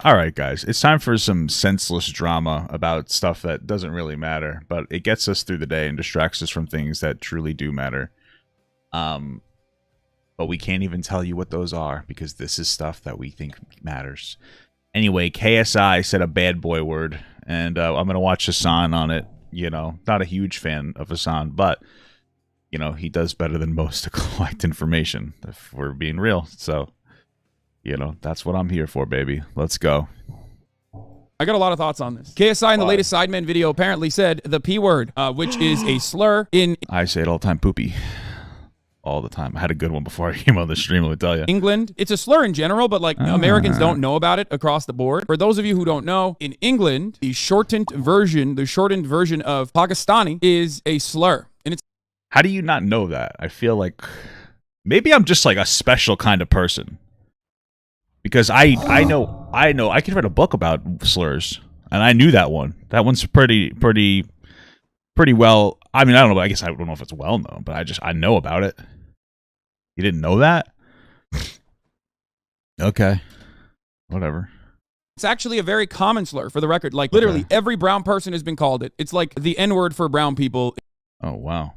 All right, guys, it's time for some senseless drama about stuff that doesn't really matter, but it gets us through the day and distracts us from things that truly do matter. But we can't even tell you what those are because this is stuff that we think matters. Anyway, KSI said a bad boy word, and I'm going to watch Hassan on it. You know, not a huge fan of Hassan, but, you know, he does better than most to collect information, if we're being real. So, you know, that's what I'm here for, baby. Let's go. I got a lot of thoughts on this. KSI in the latest Sidemen video apparently said the P word, which is a slur in... I say it all the time, poopy. All the time. I had a good one before I came on the stream, let me tell you. England. It's a slur in general, but like Americans don't know about it across the board. For those of you who don't know, in England, the shortened version of Pakistani is a slur. And it's... How do you not know that? I feel like maybe I'm just like a special kind of person. Because I know I could write a book about slurs, and I knew that one. That one's pretty well. I mean, I don't know. I guess I don't know if it's well known, but I know about it. You didn't know that? Okay, whatever. It's actually a very common slur, for the record. Like literally every brown person has been called it. It's like the N-word for brown people. Oh wow,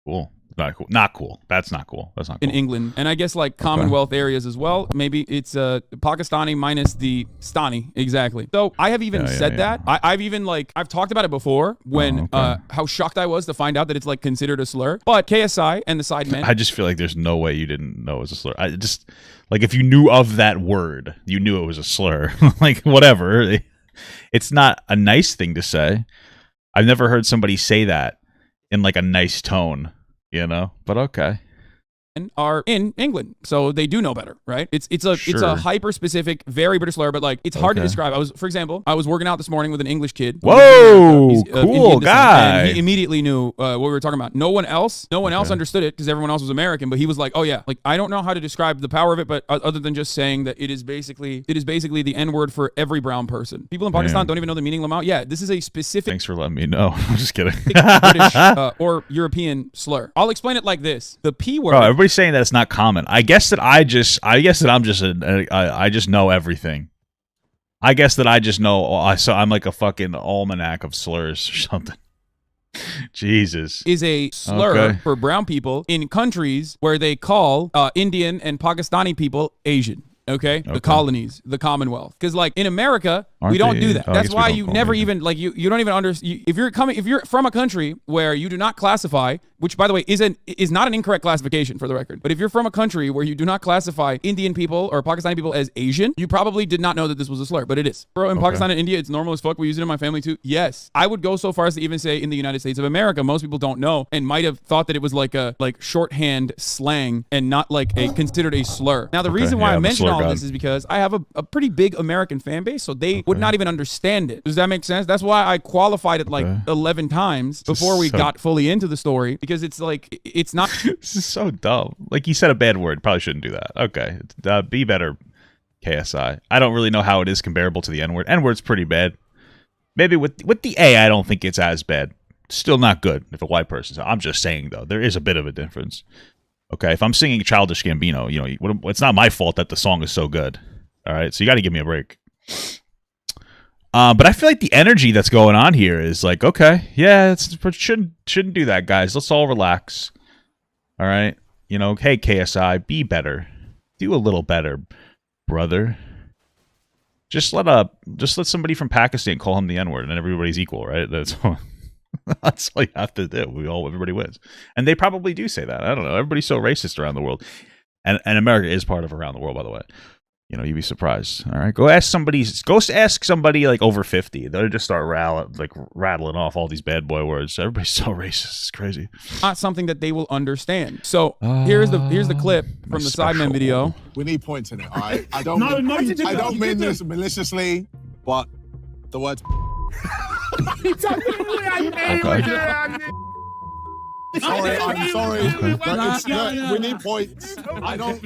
cool. Not cool. Not cool. That's not cool. That's not cool. In England. And I guess like Commonwealth areas as well. Maybe it's Pakistani minus the Stani. Exactly. So I have even said that. I've even like, I've talked about it before when how shocked I was to find out that it's like considered a slur. But KSI and the Sidemen. I just feel like there's no way you didn't know it was a slur. I just, like if you knew of that word, you knew it was a slur. Like whatever. It's not a nice thing to say. I've never heard somebody say that in like a nice tone. You know, but okay. Are in England, so they do know better, right? It's a hyper specific, very British slur, but like it's hard to describe. For example, I was working out this morning with an English kid. Whoa, cool guy! And he immediately knew what we were talking about. No one else understood it because everyone else was American. But he was like, "Oh yeah, like I don't know how to describe the power of it, but other than just saying that it is basically the N-word for every brown person. People in Pakistan don't even know the meaning of yeah, this is a specific. Thanks for letting me know. I'm just kidding. British or European slur. I'll explain it like this: the P word. Oh, everybody's saying that it's not common. I guess that I just know everything. I guess that I just know. So I'm like a fucking almanac of slurs or something. Jesus. Is a slur for brown people in countries where they call Indian and Pakistani people Asian. Okay? The colonies, the Commonwealth. Because like in America, we don't do that. That's why you never even like you don't even understand. If you're from a country where you do not classify, which by the way is not an incorrect classification for the record, but if you're from a country where you do not classify Indian people or Pakistani people as Asian, you probably did not know that this was a slur, but it is. Bro, in Pakistan and India, it's normal as fuck. We use it in my family too. Yes. I would go so far as to even say in the United States of America, most people don't know and might have thought that it was like a shorthand slang and not like considered a slur. Now the reason why I mention all this is because I have a pretty big American fan base, so they would not even understand it. Does that make sense? That's why I qualified it like 11 times before we got fully into the story, because it's like, it's not. This is so dumb. Like you said a bad word, probably shouldn't do that. Okay. Be better, KSI. I don't really know how it is comparable to the N-word. N-word's pretty bad. Maybe with the A, I don't think it's as bad. Still not good if a white person. So I'm just saying, though, there is a bit of a difference. Okay, if I'm singing Childish Gambino, you know, it's not my fault that the song is so good. All right, so you got to give me a break. But I feel like the energy that's going on here is like, okay, yeah, shouldn't do that, guys. Let's all relax. All right, you know, hey KSI, be better, do a little better, brother. Just let somebody from Pakistan call him the N-word, and then everybody's equal, right? That's all you have to do. Everybody wins, and they probably do say that. I don't know. Everybody's so racist around the world, and America is part of around the world, by the way. You know, you'd be surprised. All right, go ask somebody like over 50. They'll just start rattling off all these bad boy words. Everybody's so racist. It's crazy. Not something that they will understand. So here's the clip from the Sidemen video. We need points in it. All right? I don't mean this maliciously, but the words. Sorry, I'm sorry. We need points. I don't.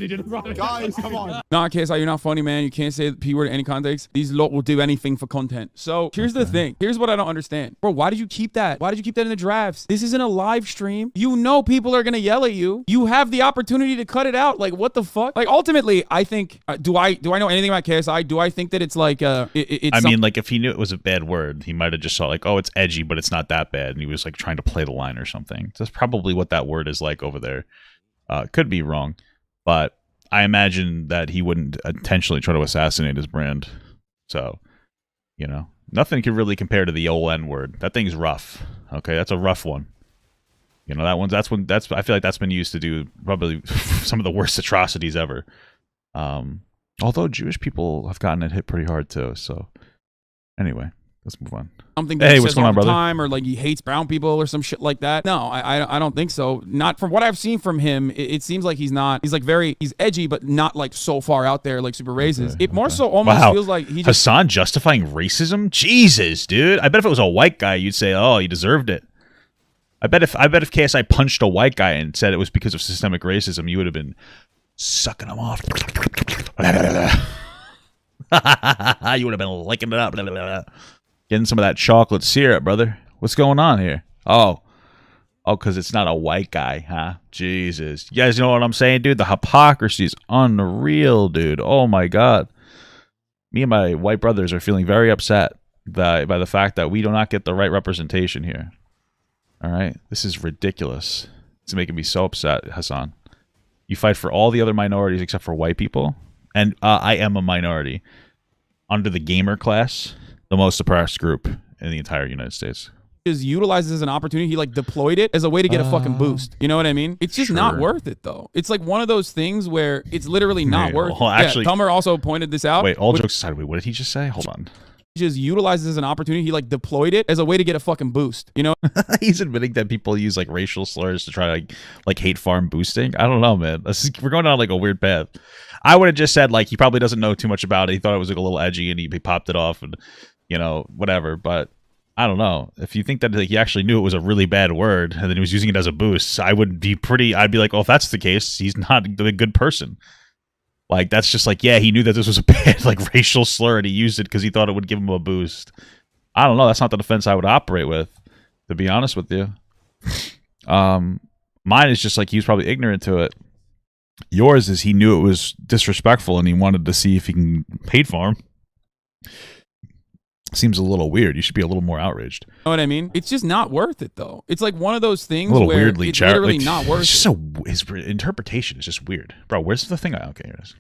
Guys, come on. Nah, KSI, you're not funny, man. You can't say the P word in any context. These lot will do anything for content. So here's the thing. Here's what I don't understand. Bro, why did you keep that? Why did you keep that in the drafts? This isn't a live stream. You know people are going to yell at you. You have the opportunity to cut it out. Like, what the fuck? Like, ultimately, I think, do I know anything about KSI? Do I think that it's like, I mean, like, if he knew it was a bad word, he might have just saw like, oh, it's edgy, but it's not that bad. And he was like trying to play the line or something. That's probably what that word is like over there. Could be wrong, but I imagine that he wouldn't intentionally try to assassinate his brand. So, you know, nothing can really compare to the old N word. That thing's rough. Okay, that's a rough one. You know, I feel like that's been used to do probably some of the worst atrocities ever. Although Jewish people have gotten it hit pretty hard too. So, anyway. Let's move on. Something that he says all the time, or like he hates brown people or some shit like that. No, I don't think so. Not from what I've seen from him. It seems like he's edgy, but not like so far out there, like super racist. It more so almost feels like he just... Hassan justifying racism? Jesus, dude. I bet if it was a white guy, you'd say, oh, he deserved it. I bet if KSI punched a white guy and said it was because of systemic racism, you would have been sucking him off. You would have been licking it up. Getting some of that chocolate syrup, brother. What's going on here? Oh, because it's not a white guy, huh? Jesus. You guys know what I'm saying, dude? The hypocrisy is unreal, dude. Oh, my God. Me and my white brothers are feeling very upset by the fact that we do not get the right representation here. All right? This is ridiculous. It's making me so upset, Hassan. You fight for all the other minorities except for white people. And I am a minority. Under the gamer class, the most oppressed group in the entire United States. Just utilizes as an opportunity. He like deployed it as a way to get a fucking boost. You know what I mean? It's just not worth it though. It's like one of those things where it's literally not worth it. Well, actually, Tummer also pointed this out. Wait, all jokes aside, what did he just say? Hold on. He just utilizes as an opportunity. He like deployed it as a way to get a fucking boost. You know? He's admitting that people use like racial slurs to try to like hate farm boosting. I don't know, man. We're going down like a weird path. I would have just said like he probably doesn't know too much about it. He thought it was like a little edgy and he popped it off and you know whatever. But I don't know if you think that like, he actually knew it was a really bad word and then he was using it as a boost. I'd be like, well, if that's the case, he's not a good person. Like that's just like, yeah, he knew that this was a bad like racial slur and he used it because he thought it would give him a boost. I don't know. That's not the defense I would operate with, to be honest with you. Mine is just like he was probably ignorant to it. Yours is he knew it was disrespectful and he wanted to see if he can hate farm. Seems a little weird. You should be a little more outraged. You know what I mean? It's just not worth it, though. It's like one of those things a little where weirdly it's literally not worth it. His interpretation is just weird. Bro, where's the thing? Okay, here it is.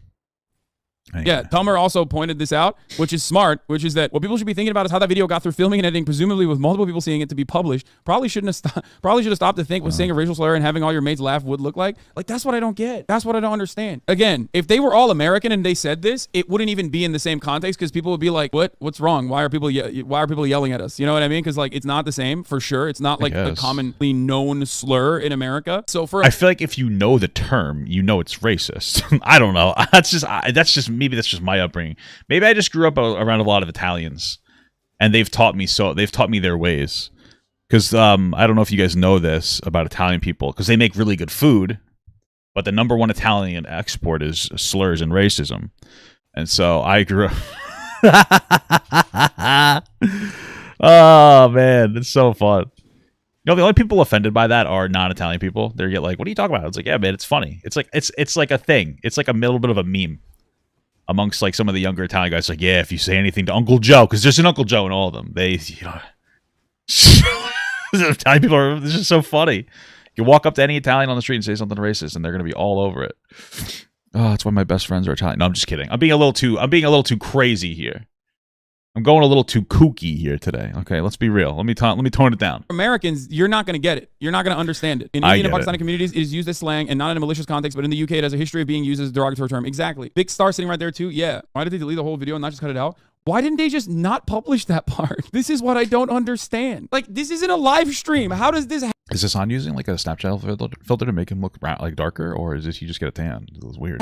Anyway. Yeah, Tummer also pointed this out, which is smart, which is that what people should be thinking about is how that video got through filming and editing, presumably with multiple people seeing it to be published. Probably should have stopped to think what saying a racial slur and having all your mates laugh would look like. Like, that's what I don't get. That's what I don't understand. Again, if they were all American and they said this, it wouldn't even be in the same context because people would be like, what's wrong? Why are people yelling at us? You know what I mean? Because like, it's not the same for sure. It's not like a commonly known slur in America. So I feel like if you know the term, you know it's racist. I don't know. That's just my upbringing. Maybe I just grew up around a lot of Italians and they've taught me their ways. Because I don't know if you guys know this about Italian people, because they make really good food, but the #1 Italian export is slurs and racism. And so I grew up... Oh, man, it's so fun. You know, the only people offended by that are non-Italian people. They get like, what are you talking about? It's like, yeah, man, it's funny. It's like it's like a thing. It's like a little bit of a meme amongst like some of the younger Italian guys. Like, yeah, if you say anything to Uncle Joe, because there's an Uncle Joe in all of them. They, you know, Italian people are just so funny. You walk up to any Italian on the street and say something racist, and they're gonna be all over it. Oh, that's why my best friends are Italian. No, I'm just kidding. I'm being a little too crazy here. I'm going a little too kooky here today. Okay, let's be real. Let me tone it down. Americans, you're not going to get it. You're not going to understand it. In Indian and Pakistani communities, it is used as slang and not in a malicious context, but in the UK, it has a history of being used as a derogatory term. Exactly. Big star sitting right there too. Yeah. Why did they delete the whole video and not just cut it out? Why didn't they just not publish that part? This is what I don't understand. Like, this isn't a live stream. How does this happen? Is Hassan using like a Snapchat filter to make him look like darker, or is he just get a tan? It was weird.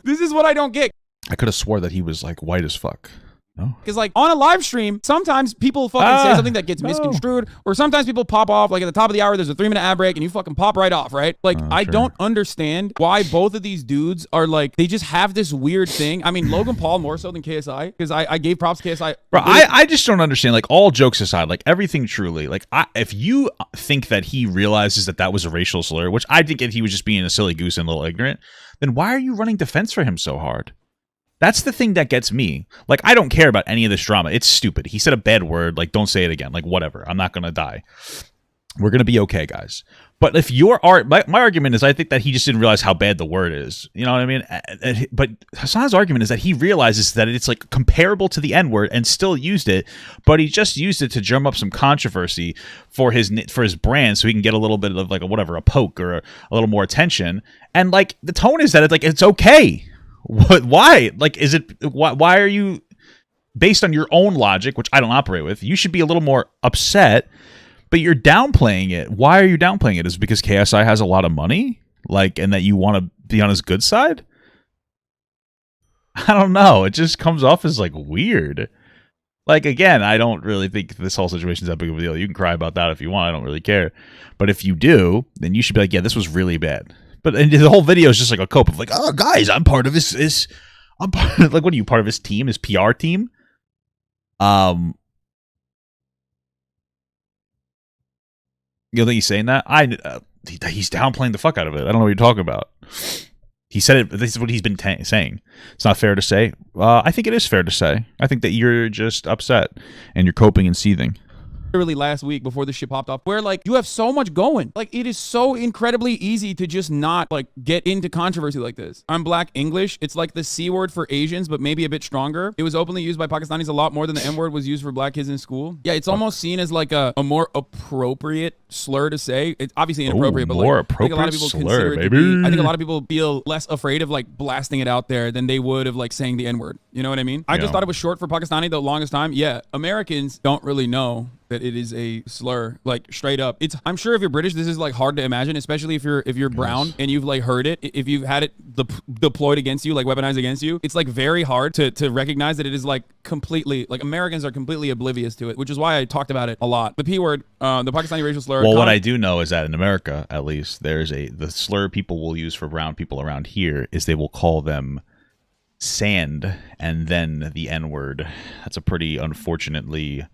This is what I don't get. I could have swore that he was like white as fuck. Because like on a live stream, sometimes people fucking say something that gets misconstrued, or sometimes people pop off. Like at the top of the hour, there's a 3-minute ad break, and you fucking pop right off, right? Like I don't understand why both of these dudes are like, they just have this weird thing. I mean, Logan Paul more so than KSI, because I gave props to KSI. Bro, I just don't understand. Like all jokes aside, like everything truly, like if you think that he realizes that was a racial slur, which I think that he was just being a silly goose and a little ignorant, then why are you running defense for him so hard? That's the thing that gets me. Like, I don't care about any of this drama. It's stupid. He said a bad word. Like, don't say it again. Like, whatever. I'm not going to die. We're going to be okay, guys. But if my argument is I think that he just didn't realize how bad the word is. You know what I mean? But Hassan's argument is that he realizes that it's like comparable to the N-word and still used it, but he just used it to drum up some controversy for his brand so he can get a little bit of like a poke or a little more attention. And like the tone is that it's okay. What? Why? Like, is it? Why are you, based on your own logic, which I don't operate with? You should be a little more upset, but you're downplaying it. Why are you downplaying it? Is it because KSI has a lot of money, like, and that you want to be on his good side? I don't know. It just comes off as like weird. Like, again, I don't really think this whole situation is that big of a deal. You can cry about that if you want. I don't really care. But if you do, then you should be like, yeah, this was really bad. But the whole video is just like a cope of like, oh, guys, I'm part of his I'm part of, like, what are you, part of his team, his PR team? You don't think he's saying that? He's downplaying the fuck out of it. I don't know what you're talking about. He said it. This is what he's been saying. It's not fair to say. I think it is fair to say. I think that you're just upset and you're coping and seething. Literally last week before this shit popped off, where like you have so much going. Like it is so incredibly easy to just not like get into controversy like this. I'm Black English. It's like the C word for Asians, but maybe a bit stronger. It was openly used by Pakistanis a lot more than the N word was used for Black kids in school. Yeah, it's almost seen as like a more appropriate slur to say. It's obviously inappropriate, but more like, appropriate I think a lot of people slur, consider it baby. to be, I think a lot of people feel less afraid of like blasting it out there than they would of like saying the N word. You know what I mean? I just thought it was short for Pakistani the longest time. Yeah, Americans don't really know that it is a slur, like straight up. I'm sure if you're British, this is like hard to imagine, especially if you're brown and you've like heard it. If you've had it deployed against you, like weaponized against you, it's like very hard to recognize that it is like completely, like Americans are completely oblivious to it, which is why I talked about it a lot. The P word, the Pakistani racial slur. Well, what I do know is that in America, at least, the slur people will use for brown people around here is they will call them sand and then the N-word. That's a pretty, unfortunately,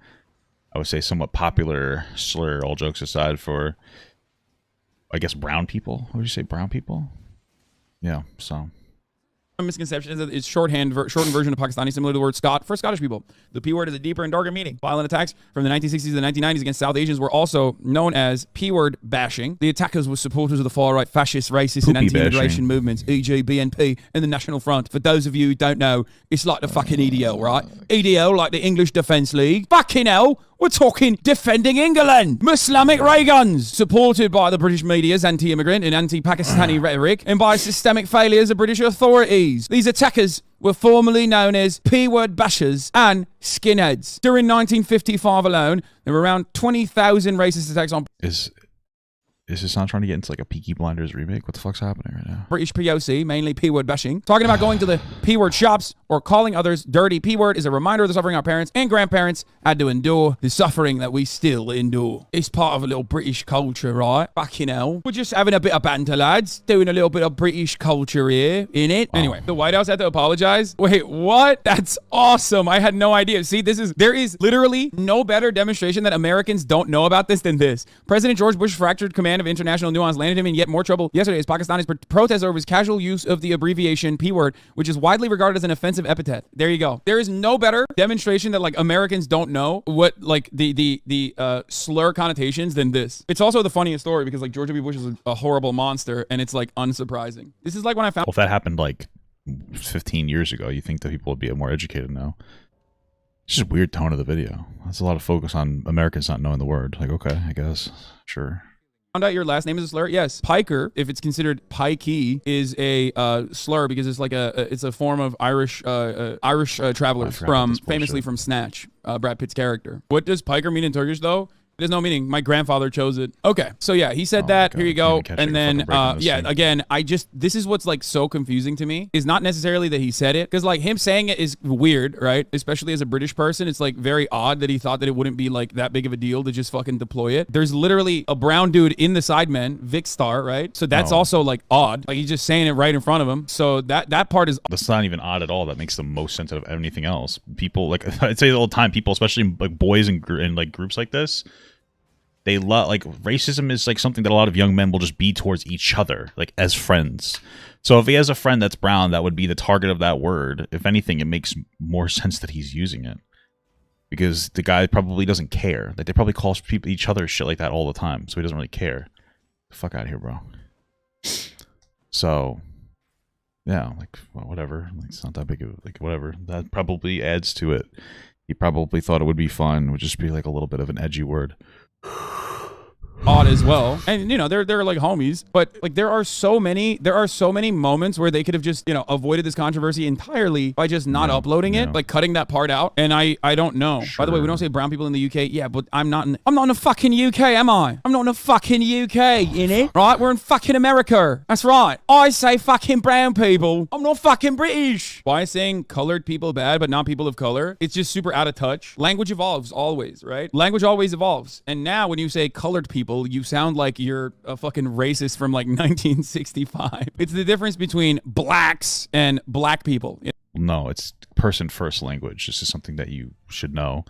I would say, somewhat popular slur, all jokes aside, for, I guess, brown people. What would you say, brown people? Yeah, so. A misconception is that it's shortened version of Pakistani, similar to the word Scot for Scottish people. The P word is a deeper and darker meaning. Violent attacks from the 1960s to the 1990s against South Asians were also known as P word bashing. The attackers were supporters of the far-right fascist, racist, and anti-immigration movements, e.g. BNP and the National Front. For those of you who don't know, it's like the fucking EDL, right? EDL, like the English Defence League. Fucking hell! We're talking defending England. Islamic ray guns, supported by the British media's anti-immigrant and anti-Pakistani rhetoric and by systemic failures of British authorities. These attackers were formerly known as P-word bashers and skinheads. During 1955 alone, there were around 20,000 racist attacks on... Is this not trying to get into like a Peaky Blinders remake? What the fuck's happening right now? British POC, mainly P-word bashing. Talking about going to the P-word shops or calling others dirty P-word is a reminder of the suffering our parents and grandparents had to endure, the suffering that we still endure. It's part of a little British culture, right? Fucking hell. We're just having a bit of banter, lads. Doing a little bit of British culture here, innit? Anyway, the White House had to apologize. Wait, what? That's awesome. I had no idea. See, there is literally no better demonstration that Americans don't know about this than this. President George Bush fractured command of international nuance landed him in yet more trouble yesterday as Pakistanis protest over his casual use of the abbreviation P word, which is widely regarded as an offensive epithet. There you go. There is no better demonstration that like Americans don't know what like the slur connotations than this. It's also the funniest story because like George W. Bush is a horrible monster and it's like unsurprising. This is like when I found... Well, if that happened like 15 years ago, you think that people would be more educated now. It's just a weird tone of the video. There's a lot of focus on Americans not knowing the word. Like, okay, I guess. Sure. Found out your last name is a slur? Yes. Piker, if it's considered pikey, is a slur because it's like it's a form of Irish travelers famously from Snatch, Brad Pitt's character. What does piker mean in Turkish though? There's no meaning. My grandfather chose it. Okay. So yeah, he said that. Here you go. And then, yeah, again, this is what's like so confusing to me is not necessarily that he said it, because like him saying it is weird, right? Especially as a British person, it's like very odd that he thought that it wouldn't be like that big of a deal to just fucking deploy it. There's literally a brown dude in the sidemen, Vic Star, right? So that's also like odd. Like he's just saying it right in front of him. So that part is. That's not even odd at all. That makes the most sense out of anything else. People like I'd say all the time. People, especially like boys in like groups like this. They love, like, racism is like something that a lot of young men will just be towards each other, like as friends. So if he has a friend that's brown, that would be the target of that word. If anything, it makes more sense that he's using it, because the guy probably doesn't care. Like they probably call people each other shit like that all the time, so he doesn't really care. Fuck out of here, bro. So yeah, like well, whatever. Like, it's not that big of like whatever. That probably adds to it. He probably thought it would be fun. It would just be like a little bit of an edgy word. Odd as well, and you know they're like homies, but like there are so many moments where they could have just, you know, avoided this controversy entirely by just not uploading it, like cutting that part out. And I don't know. By the way, we don't say brown people in the UK. Yeah, but I'm not in the fucking UK, am I? I'm not in the fucking UK, innit? Right? We're in fucking America. That's right. I say fucking brown people. I'm not fucking British. Why is saying colored people bad but not people of color? It's just super out of touch. Language evolves always, right? Language always evolves. And now when you say colored people, you sound like you're a fucking racist from like 1965. It's the difference between blacks and black people. No, it's person first language. This is something that you should know.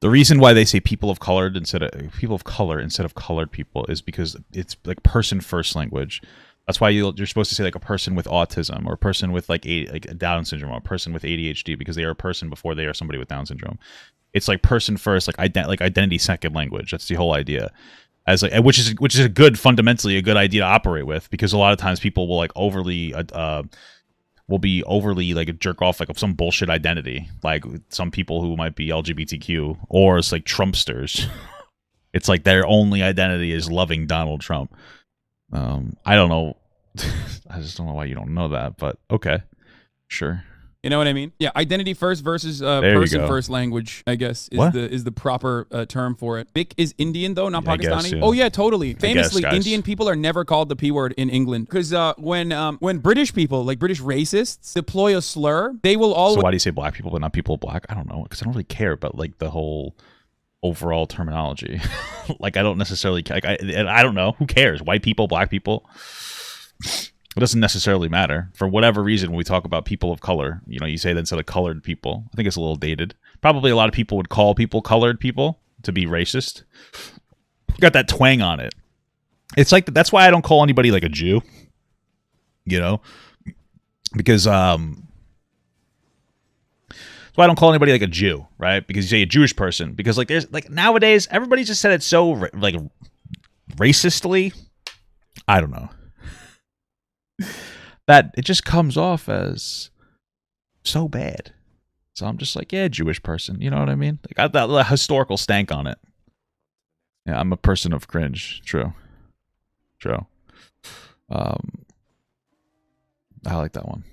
The reason why they say people of color instead of colored people is because it's like person first language. That's why you're supposed to say like a person with autism or a person with like Down syndrome or a person with ADHD, because they are a person before they are somebody with Down syndrome. It's like person first, like identity second language. That's the whole idea. As like, which is a good, fundamentally a good idea to operate with, because a lot of times people will like overly like jerk off like of some bullshit identity, like some people who might be LGBTQ, or it's like Trumpsters. It's like their only identity is loving Donald Trump. I don't know. I just don't know why you don't know that, but okay, sure. You know what I mean? Yeah, identity first versus person first language, I guess, is the proper term for it. Vic is Indian, though, not Pakistani. Guess, yeah. Oh, yeah, totally. Famously, Indian people are never called the P word in England. Because when British people, like British racists, deploy a slur, they will always... So why do you say black people but not people of black? I don't know, because I don't really care about like the whole overall terminology. Like, I don't necessarily... Like, I don't know. Who cares? White people, black people... It doesn't necessarily matter. For whatever reason, when we talk about people of color, you know, you say that instead of colored people. I think it's a little dated. Probably a lot of people would call people colored people to be racist. Got that twang on it. It's like, that's why I don't call anybody like a Jew. You know? Because, that's why I don't call anybody like a Jew, right? Because you say a Jewish person. Because like there's, like nowadays, everybody just said it so, like, racistly. I don't know. That it just comes off as so bad. So I'm just like, yeah, Jewish person. You know what I mean? Like, got that little historical stank on it. Yeah, I'm a person of cringe. True. I like that one.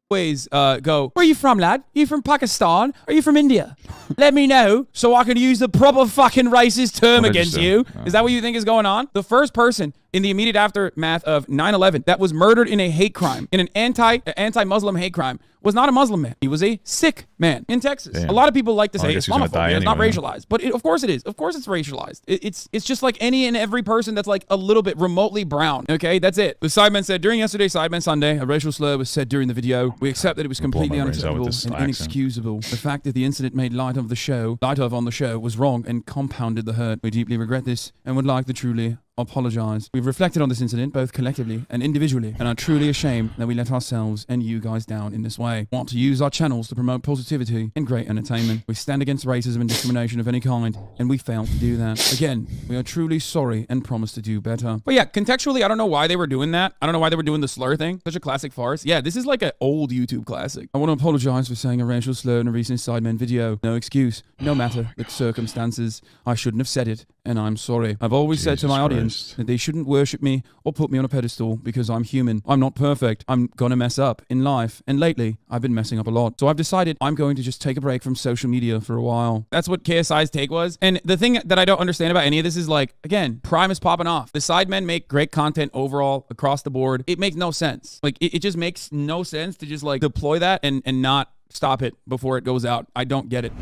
Always go, where are you from, lad? Are you from Pakistan? Are you from India? Let me know so I can use the proper fucking racist term against you. Is that what you think is going on? The first person in the immediate aftermath of 9/11 that was murdered in a hate crime, in an anti-Muslim hate crime, was not a Muslim man. He was a Sikh man in Texas. Damn. A lot of people like to say Islamophobia. It's not racialized, but of course it is. Of course it's racialized. It's just like any and every person that's like a little bit remotely brown. Okay, that's it. The sidemen said during yesterday's Sidemen Sunday, a racial slur was said during the video. We accept that it was completely unacceptable and inexcusable. The fact that the incident made light of on the show was wrong and compounded the hurt. We deeply regret this and would like to truly apologize. We've reflected on this incident both collectively and individually and are truly ashamed that we let ourselves and you guys down in this way. Want to use our channels to promote positivity and great entertainment. We stand against racism and discrimination of any kind, and we failed to do that. Again, we are truly sorry and promise to do better. But yeah, contextually, I don't know why they were doing that. I don't know why they were doing the slur thing. Such a classic farce. Yeah, this is like an old YouTube classic. I want to apologize for saying a racial slur in a recent Sidemen video. No excuse, no matter the circumstances. I shouldn't have said it, and I'm sorry. I've always said to my audience that they shouldn't worship me or put me on a pedestal because I'm human. I'm not perfect. I'm gonna mess up in life, and lately, I've been messing up a lot. So I've decided I'm going to just take a break from social media for a while. That's what KSI's take was. And the thing that I don't understand about any of this is like, again, Prime is popping off. The sidemen make great content overall across the board. It makes no sense. Like, it just makes no sense to just like deploy that and not stop it before it goes out. I don't get it.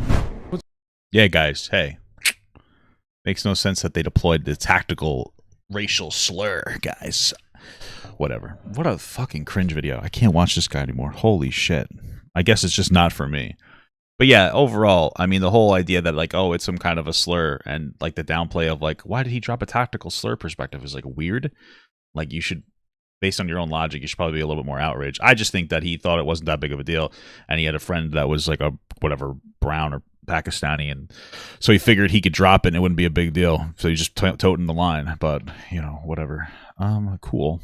Yeah, guys, hey. Makes no sense that they deployed the tactical racial slur, guys. Whatever. What a fucking cringe video. I can't watch this guy anymore. Holy shit. I guess it's just not for me. But yeah, overall, I mean, the whole idea that like, oh, it's some kind of a slur, and like the downplay of like, why did he drop a tactical slur perspective is like weird. Like, you should, based on your own logic, you should probably be a little bit more outraged. I just think that he thought it wasn't that big of a deal, and he had a friend that was like a whatever, brown or Pakistani, and so he figured he could drop it and it wouldn't be a big deal. So he just toting the line. But, you know, whatever. Cool.